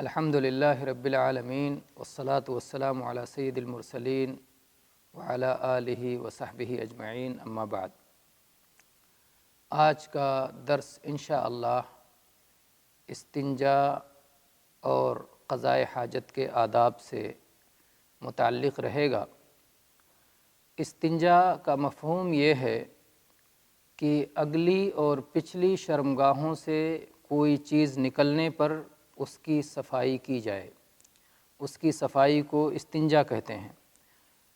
الحمد للہ رب العالمین والصلاة والسلام علی سید المرسلین وعلی آلہ وصحبہ اجمعین، اما بعد۔ آج کا درس انشاءاللہ استنجا اور قضائے حاجت کے آداب سے متعلق رہے گا۔ استنجا کا مفہوم یہ ہے کہ اگلی اور پچھلی شرمگاہوں سے کوئی چیز نکلنے پر اس کی صفائی کی جائے، اس کی صفائی کو استنجا کہتے ہیں۔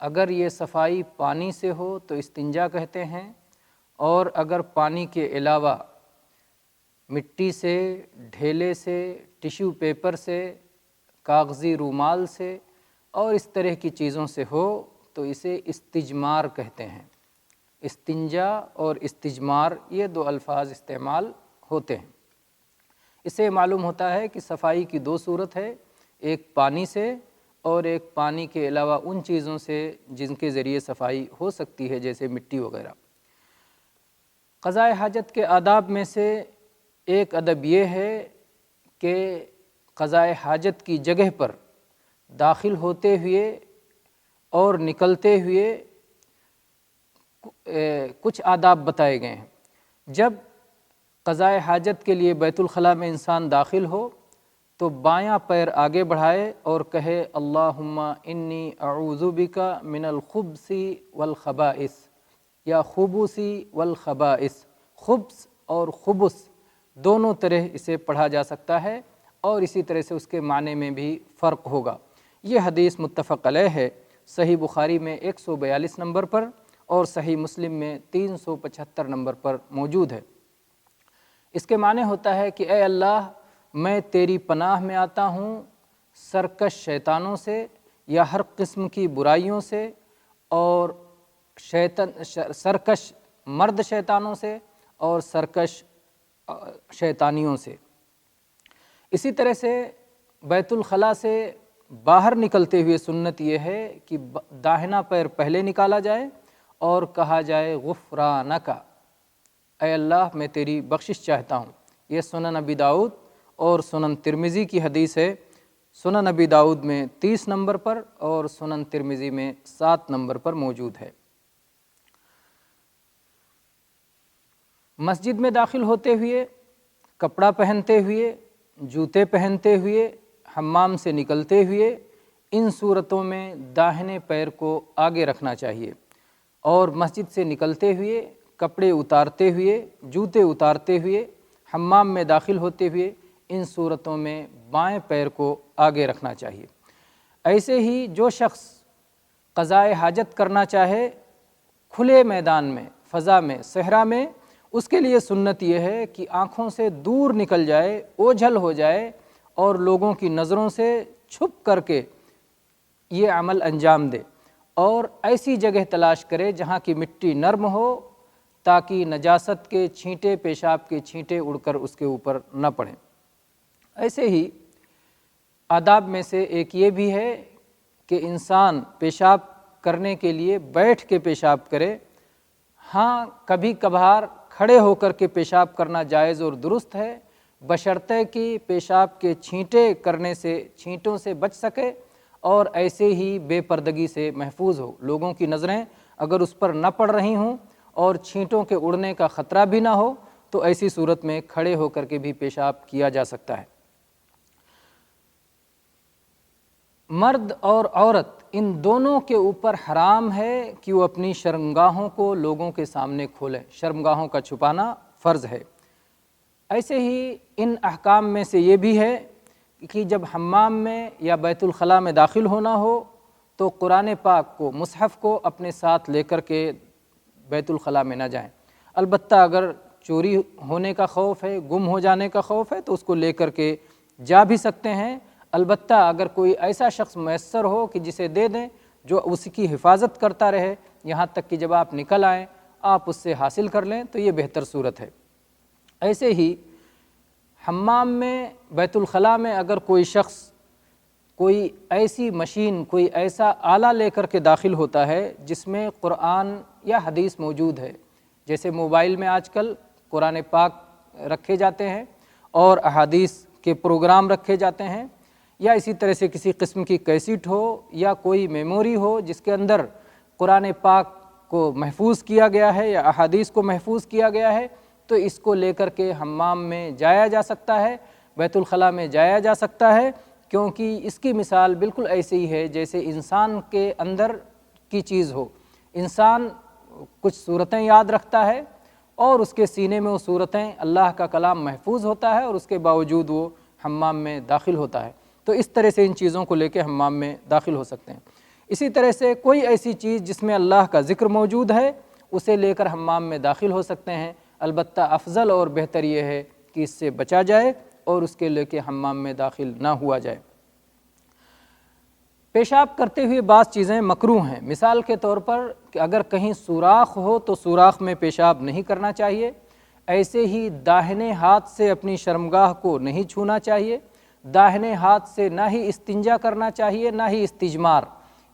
اگر یہ صفائی پانی سے ہو تو استنجا کہتے ہیں، اور اگر پانی کے علاوہ مٹی سے، ڈھیلے سے، ٹیشو پیپر سے، کاغذی رومال سے اور اس طرح کی چیزوں سے ہو تو اسے استجمار کہتے ہیں۔ استنجا اور استجمار یہ دو الفاظ استعمال ہوتے ہیں۔ اسے معلوم ہوتا ہے کہ صفائی کی دو صورت ہے، ایک پانی سے اور ایک پانی کے علاوہ ان چیزوں سے جن کے ذریعے صفائی ہو سکتی ہے، جیسے مٹی وغیرہ۔ قضائے حاجت کے آداب میں سے ایک ادب یہ ہے کہ قضائے حاجت کی جگہ پر داخل ہوتے ہوئے اور نکلتے ہوئے کچھ آداب بتائے گئے ہیں۔ جب قضائے حاجت کے لیے بیت الخلاء میں انسان داخل ہو تو بایاں پیر آگے بڑھائے اور کہے اللہم انی اعوذ بک من الخبث والخبائث، یا خبث والخبائث۔ خبث اور خبث دونوں طرح اسے پڑھا جا سکتا ہے، اور اسی طرح سے اس کے معنی میں بھی فرق ہوگا۔ یہ حدیث متفق علیہ ہے، صحیح بخاری میں 142 نمبر پر اور صحیح مسلم میں 375 نمبر پر موجود ہے۔ اس کے معنی ہوتا ہے کہ اے اللہ، میں تیری پناہ میں آتا ہوں سرکش شیطانوں سے یا ہر قسم کی برائیوں سے، اور سرکش مرد شیطانوں سے اور سرکش شیطانیوں سے۔ اسی طرح سے بیت الخلاء سے باہر نکلتے ہوئے سنت یہ ہے کہ داہنا پیر پہلے نکالا جائے اور کہا جائے غفرانک، اے اللہ میں تیری بخشش چاہتا ہوں۔ یہ سنن ابی داؤد اور سنن ترمذی کی حدیث ہے۔ سنن ابی داؤد میں 30 نمبر پر اور سنن ترمذی میں 7 نمبر پر موجود ہے۔ مسجد میں داخل ہوتے ہوئے، کپڑا پہنتے ہوئے، جوتے پہنتے ہوئے، حمام سے نکلتے ہوئے، ان صورتوں میں داہنے پیر کو آگے رکھنا چاہیے، اور مسجد سے نکلتے ہوئے، کپڑے اتارتے ہوئے، جوتے اتارتے ہوئے، حمام میں داخل ہوتے ہوئے ان صورتوں میں بائیں پیر کو آگے رکھنا چاہیے۔ ایسے ہی جو شخص قضائے حاجت کرنا چاہے کھلے میدان میں، فضا میں، صحرا میں، اس کے لیے سنت یہ ہے کہ آنکھوں سے دور نکل جائے، اوجھل ہو جائے اور لوگوں کی نظروں سے چھپ کر کے یہ عمل انجام دے، اور ایسی جگہ تلاش کرے جہاں کی مٹی نرم ہو تاکہ نجاست کے چھینٹے، پیشاب کے چھینٹے اڑ کر اس کے اوپر نہ پڑیں۔ ایسے ہی آداب میں سے ایک یہ بھی ہے کہ انسان پیشاب کرنے کے لیے بیٹھ کے پیشاب کرے۔ ہاں، کبھی کبھار کھڑے ہو کر کے پیشاب کرنا جائز اور درست ہے، بشرطے کہ پیشاب کے چھینٹے کرنے سے، چھینٹوں سے بچ سکے اور ایسے ہی بے پردگی سے محفوظ ہو، لوگوں کی نظریں اگر اس پر نہ پڑ رہی ہوں اور چھینٹوں کے اڑنے کا خطرہ بھی نہ ہو تو ایسی صورت میں کھڑے ہو کر کے بھی پیشاب کیا جا سکتا ہے۔ مرد اور عورت ان دونوں کے اوپر حرام ہے کہ وہ اپنی شرمگاہوں کو لوگوں کے سامنے کھولیں، شرمگاہوں کا چھپانا فرض ہے۔ ایسے ہی ان احکام میں سے یہ بھی ہے کہ جب حمام میں یا بیت الخلاء میں داخل ہونا ہو تو قرآن پاک کو، مصحف کو اپنے ساتھ لے کر کے بیت الخلاء میں نہ جائیں۔ البتہ اگر چوری ہونے کا خوف ہے، گم ہو جانے کا خوف ہے تو اس کو لے کر کے جا بھی سکتے ہیں۔ البتہ اگر کوئی ایسا شخص میسر ہو کہ جسے دے دیں جو اس کی حفاظت کرتا رہے یہاں تک کہ جب آپ نکل آئیں آپ اس سے حاصل کر لیں تو یہ بہتر صورت ہے۔ ایسے ہی حمام میں، بیت الخلاء میں اگر کوئی شخص کوئی ایسی مشین، کوئی ایسا آلہ لے کر کے داخل ہوتا ہے جس میں قرآن یا حدیث موجود ہے، جیسے موبائل میں آج کل قرآن پاک رکھے جاتے ہیں اور احادیث کے پروگرام رکھے جاتے ہیں، یا اسی طرح سے کسی قسم کی کیسٹ ہو یا کوئی میموری ہو جس کے اندر قرآن پاک کو محفوظ کیا گیا ہے یا احادیث کو محفوظ کیا گیا ہے، تو اس کو لے کر کے حمام میں جایا جا سکتا ہے، بیت الخلاء میں جایا جا سکتا ہے، کیونکہ اس کی مثال بالکل ایسی ہی ہے جیسے انسان کے اندر کی چیز ہو۔ انسان کچھ صورتیں یاد رکھتا ہے اور اس کے سینے میں وہ صورتیں اللہ کا کلام محفوظ ہوتا ہے، اور اس کے باوجود وہ حمام میں داخل ہوتا ہے۔ تو اس طرح سے ان چیزوں کو لے کے حمام میں داخل ہو سکتے ہیں۔ اسی طرح سے کوئی ایسی چیز جس میں اللہ کا ذکر موجود ہے اسے لے کر حمام میں داخل ہو سکتے ہیں، البتہ افضل اور بہتر یہ ہے کہ اس سے بچا جائے اور اس کے لے کے حمام میں داخل نہ ہوا جائے۔ پیشاب کرتے ہوئے بعض چیزیں مکروہ ہیں، مثال کے طور پر کہ اگر کہیں سوراخ ہو تو سوراخ میں پیشاب نہیں کرنا چاہیے، ایسے ہی داہنے ہاتھ سے اپنی شرمگاہ کو نہیں چھونا چاہیے، داہنے ہاتھ سے نہ ہی استنجا کرنا چاہیے نہ ہی استجمار،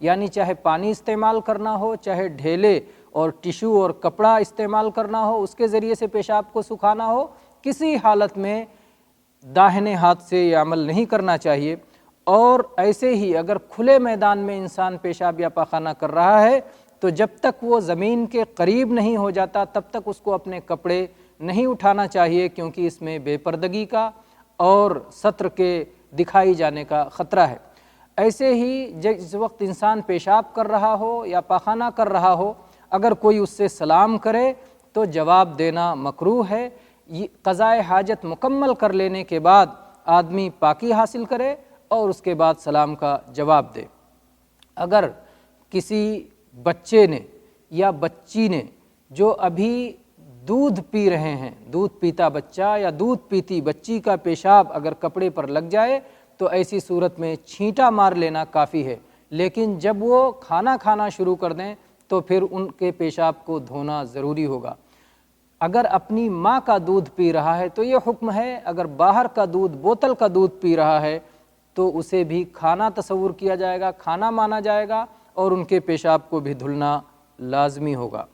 یعنی چاہے پانی استعمال کرنا ہو، چاہے ڈھیلے اور ٹیشو اور کپڑا استعمال کرنا ہو، اس کے ذریعے سے پیشاب کو سکھانا ہو، کسی حالت میں داہنے ہاتھ سے یہ عمل نہیں کرنا چاہیے۔ اور ایسے ہی اگر کھلے میدان میں انسان پیشاب یا پاخانہ کر رہا ہے تو جب تک وہ زمین کے قریب نہیں ہو جاتا تب تک اس کو اپنے کپڑے نہیں اٹھانا چاہیے، کیونکہ اس میں بے پردگی کا اور ستر کے دکھائی جانے کا خطرہ ہے۔ ایسے ہی جس وقت انسان پیشاب کر رہا ہو یا پاخانہ کر رہا ہو، اگر کوئی اس سے سلام کرے تو جواب دینا مکروہ ہے۔ قضائے حاجت مکمل کر لینے کے بعد آدمی پاکی حاصل کرے اور اس کے بعد سلام کا جواب دے۔ اگر کسی بچے نے یا بچی نے جو ابھی دودھ پی رہے ہیں، دودھ پیتا بچہ یا دودھ پیتی بچی کا پیشاب اگر کپڑے پر لگ جائے تو ایسی صورت میں چھینٹا مار لینا کافی ہے، لیکن جب وہ کھانا کھانا شروع کر دیں تو پھر ان کے پیشاب کو دھونا ضروری ہوگا۔ اگر اپنی ماں کا دودھ پی رہا ہے تو یہ حکم ہے، اگر باہر کا دودھ بوتل کا دودھ پی رہا ہے تو اسے بھی کھانا تصور کیا جائے گا، کھانا مانا جائے گا، اور ان کے پیشاب کو بھی دھلنا لازمی ہوگا۔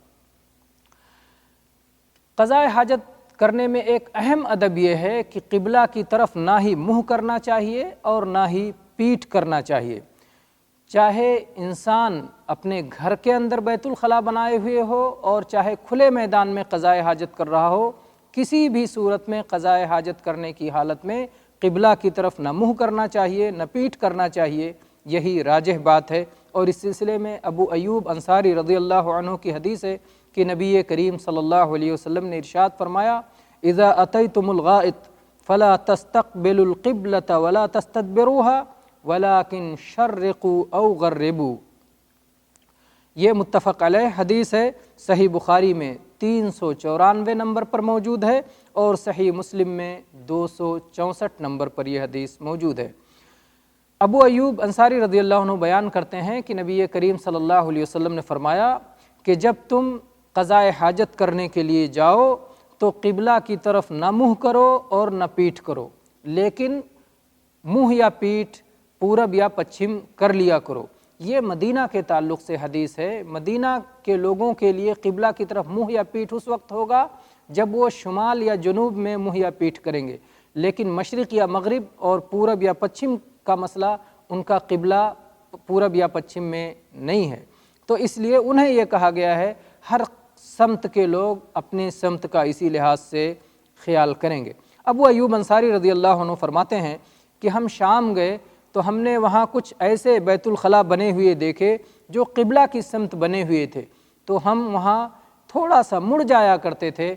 قضائے حاجت کرنے میں ایک اہم ادب یہ ہے کہ قبلہ کی طرف نہ ہی منہ کرنا چاہیے اور نہ ہی پیٹھ کرنا چاہیے، چاہے انسان اپنے گھر کے اندر بیت الخلاء بنائے ہوئے ہو اور چاہے کھلے میدان میں قضائے حاجت کر رہا ہو، کسی بھی صورت میں قضائے حاجت کرنے کی حالت میں قبلہ کی طرف نہ منہ کرنا چاہیے نہ پیٹھ کرنا چاہیے، یہی راجح بات ہے۔ اور اس سلسلے میں ابو ایوب انصاری رضی اللہ عنہ کی حدیث ہے کہ نبی کریم صلی اللہ علیہ وسلم نے ارشاد فرمایا، اذا اتیتم الغائط فلا تستقبلوا القبلة ولا تستدبروها ولكن شرقوا او غربوا۔ یہ متفق علیہ حدیث ہے، صحیح بخاری میں 394 نمبر پر موجود ہے اور صحیح مسلم میں 264 نمبر پر یہ حدیث موجود ہے۔ ابو ایوب انصاری رضی اللہ عنہ بیان کرتے ہیں کہ نبی کریم صلی اللہ علیہ وسلم نے فرمایا کہ جب تم قضائے حاجت کرنے کے لیے جاؤ تو قبلہ کی طرف نہ منہ کرو اور نہ پیٹھ کرو، لیکن منہ یا پیٹھ پورب یا پچھم کر لیا کرو۔ یہ مدینہ کے تعلق سے حدیث ہے۔ مدینہ کے لوگوں کے لیے قبلہ کی طرف منہ یا پیٹھ اس وقت ہوگا جب وہ شمال یا جنوب میں منہ یا پیٹھ کریں گے، لیکن مشرق یا مغرب اور پورب یا پچھم کا مسئلہ ان کا قبلہ پورب یا پچھم میں نہیں ہے، تو اس لیے انہیں یہ کہا گیا ہے ہر سمت کے لوگ اپنے سمت کا اسی لحاظ سے خیال کریں گے۔ ابو ایوب انصاری رضی اللہ عنہ فرماتے ہیں کہ ہم شام گئے تو ہم نے وہاں کچھ ایسے بیت الخلاء بنے ہوئے دیکھے جو قبلہ کی سمت بنے ہوئے تھے، تو ہم وہاں تھوڑا سا مڑ جایا کرتے تھے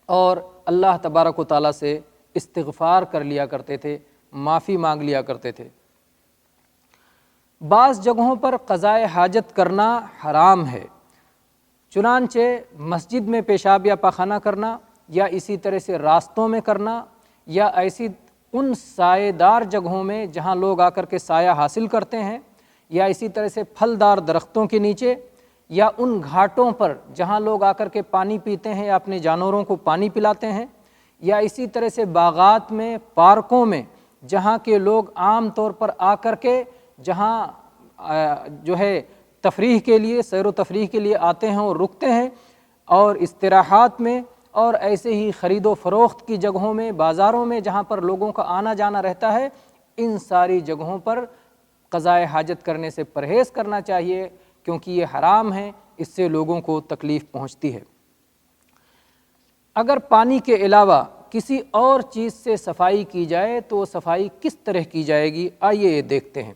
اور اللہ تبارک و تعالیٰ سے استغفار کر لیا کرتے تھے، معافی مانگ لیا کرتے تھے۔ بعض جگہوں پر قضائے حاجت کرنا حرام ہے، چنانچہ مسجد میں پیشاب یا پاخانہ کرنا یا اسی طرح سے راستوں میں کرنا یا ایسی ان سائے دار جگہوں میں جہاں لوگ آ کر کے سایہ حاصل کرتے ہیں، یا اسی طرح سے پھلدار درختوں کے نیچے، یا ان گھاٹوں پر جہاں لوگ آ کر کے پانی پیتے ہیں یا اپنے جانوروں کو پانی پلاتے ہیں، یا اسی طرح سے باغات میں، پارکوں میں جہاں کے لوگ عام طور پر آ کر کے جہاں جو ہے تفریح کے لیے، سیر و تفریح کے لیے آتے ہیں اور رکتے ہیں، اور استراحات میں، اور ایسے ہی خرید و فروخت کی جگہوں میں، بازاروں میں جہاں پر لوگوں کا آنا جانا رہتا ہے، ان ساری جگہوں پر قضاء حاجت کرنے سے پرہیز کرنا چاہیے، کیونکہ یہ حرام ہے، اس سے لوگوں کو تکلیف پہنچتی ہے۔ اگر پانی کے علاوہ کسی اور چیز سے صفائی کی جائے تو صفائی کس طرح کی جائے گی، آئیے یہ دیکھتے ہیں۔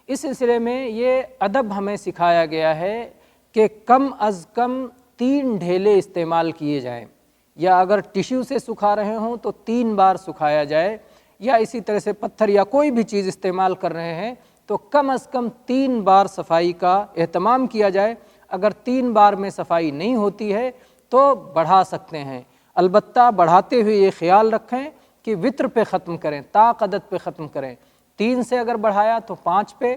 اس سلسلے میں یہ ادب ہمیں سکھایا گیا ہے کہ کم از کم 3 ڈھیلے استعمال کیے جائیں، یا اگر ٹیشو سے سکھا رہے ہوں تو 3 بار سکھایا جائے، یا اسی طرح سے پتھر یا کوئی بھی چیز استعمال کر رہے ہیں تو کم از کم 3 بار صفائی کا اہتمام کیا جائے۔ اگر 3 بار میں صفائی نہیں ہوتی ہے تو بڑھا سکتے ہیں، البتہ بڑھاتے ہوئے یہ خیال رکھیں کہ وتر پہ ختم کریں، طاق عدد پہ ختم کریں۔ 3 سے اگر بڑھایا تو 5 پہ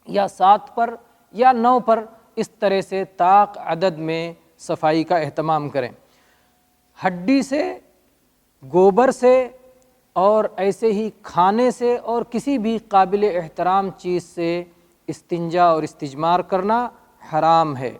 یا 7 پر یا 9 پر، اس طرح سے طاق عدد میں صفائی کا اہتمام کریں۔ ہڈی سے، گوبر سے اور ایسے ہی کھانے سے اور کسی بھی قابل احترام چیز سے استنجا اور استجمار کرنا حرام ہے،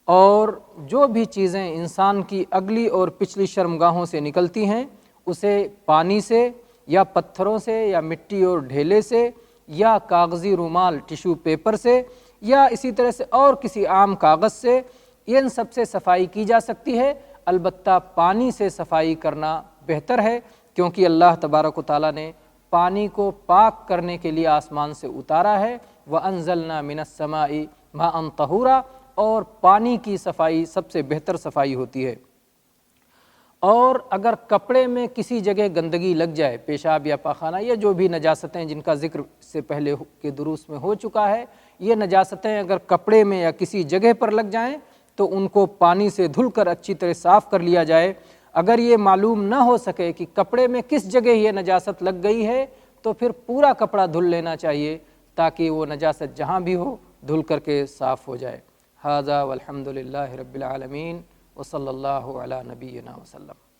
اور جو بھی چیزیں انسان کی اگلی اور پچھلی شرمگاہوں سے نکلتی ہیں اسے پانی سے یا پتھروں سے یا مٹی اور ڈھیلے سے یا کاغذی رومال ٹیشو پیپر سے یا اسی طرح سے اور کسی عام کاغذ سے، ان سب سے صفائی کی جا سکتی ہے۔ البتہ پانی سے صفائی کرنا بہتر ہے، کیونکہ اللہ تبارک و تعالیٰ نے پانی کو پاک کرنے کے لیے آسمان سے اتارا ہے، وَأَنزَلْنَا مِنَ السَّمَاءِ مَاءً طَهُورًا، اور پانی کی صفائی سب سے بہتر صفائی ہوتی ہے۔ اور اگر کپڑے میں کسی جگہ گندگی لگ جائے، پیشاب یا پاخانہ یا جو بھی نجاستیں جن کا ذکر سے پہلے کے دروس میں ہو چکا ہے، یہ نجاستیں اگر کپڑے میں یا کسی جگہ پر لگ جائیں تو ان کو پانی سے دھل کر اچھی طرح صاف کر لیا جائے۔ اگر یہ معلوم نہ ہو سکے کہ کپڑے میں کس جگہ یہ نجاست لگ گئی ہے تو پھر پورا کپڑا دھل لینا چاہیے، تاکہ وہ نجاست جہاں بھی ہو دھل کر کے صاف ہو جائے۔ ھذا والحمد للہ رب العالمین، وصلی اللہ علی نبینا وسلم۔